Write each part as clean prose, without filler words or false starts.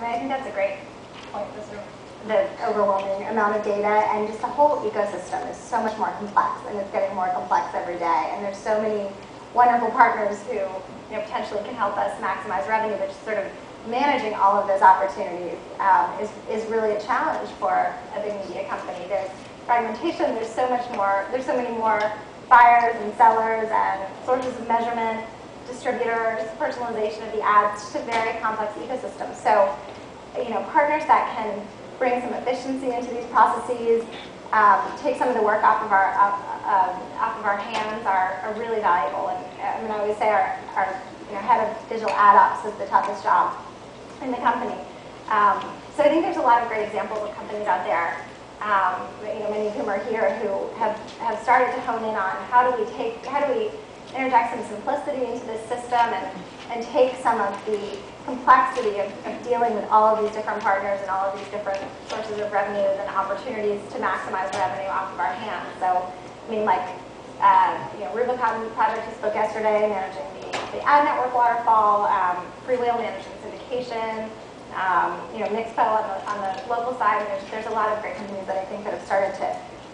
I mean, I think that's a great point, the overwhelming amount of data, and just the whole ecosystem is so much more complex, and it's getting more complex every day. And there's so many wonderful partners who potentially can help us maximize revenue, but just sort of managing all of those opportunities is really a challenge for a big media company. There's fragmentation, there's so many more buyers and sellers and sources of measurement, distributors, personalization of the ads, just a very complex ecosystem. So, partners that can bring some efficiency into these processes, take some of the work off of our hands are really valuable. And I mean, I always say our head of digital ad ops is the toughest job in the company. So I think there's a lot of great examples of companies out there, many of whom are here, who have started to hone in on how do we interject some simplicity into this system and take some of the complexity of dealing with all of these different partners and all of these different sources of revenues and opportunities to maximize revenue off of our hands. So, I mean, Rubicon Project who spoke yesterday, managing the ad network waterfall, Freewheel managing syndication, Mixpo on the local side. There's a lot of great companies that I think that have started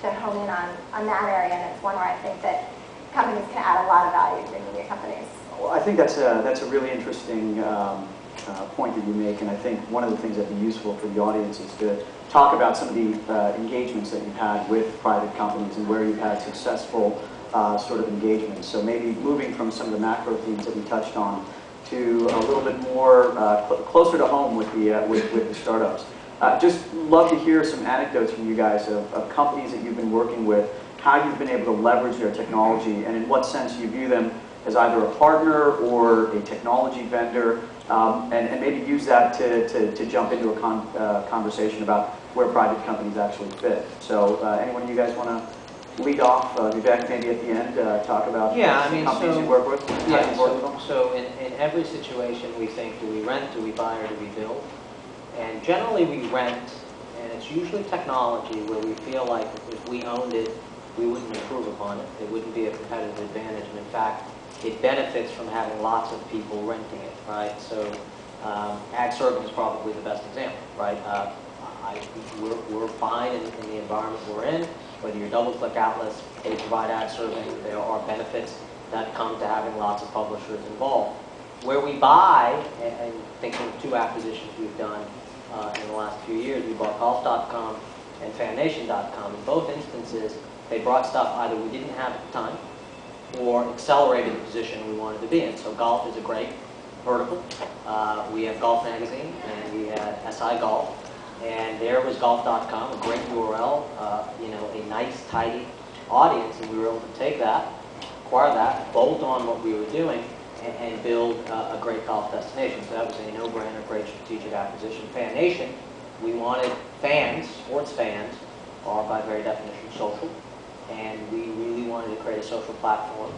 to hone in on that area, and it's one where I think that companies can add a lot of value to media companies. Well, I think that's a really interesting point that you make, and I think one of the things that'd be useful for the audience is to talk about some of the engagements that you've had with private companies and where you've had successful sort of engagements. So maybe moving from some of the macro themes that we touched on to a little bit more closer to home with the startups. Just love to hear some anecdotes from you guys of companies that you've been working with, how you've been able to leverage their technology, and in what sense you view them as either a partner or a technology vendor, and maybe use that to jump into a conversation about where private companies actually fit. So anyone of you guys want to lead off? Vivek, maybe at the end, talk about companies you work with? Yeah, so in every situation we think, do we rent, do we buy, or do we build? And generally we rent, and it's usually technology where we feel like if we owned it, we wouldn't improve upon it. It wouldn't be a competitive advantage. And in fact, it benefits from having lots of people renting it, right? So ad serving is probably the best example, right? We're fine in the environment we're in. Whether you're DoubleClick Atlas, they provide ad serving. There are benefits that come to having lots of publishers involved. Where we buy, and thinking of 2 acquisitions we've done in the last few years, we bought golf.com and fannation.com. In both instances, they brought stuff either we didn't have at the time or accelerated the position we wanted to be in. So golf is a great vertical. We have Golf Magazine, and we had SI Golf, and there was golf.com, a great URL, a nice, tidy audience, and we were able to take that, acquire that, bolt on what we were doing, and build a great golf destination. So that was a no-brainer, great strategic acquisition. Fannation, we wanted fans, sports fans, are by very definition social, and we really wanted to create a social platform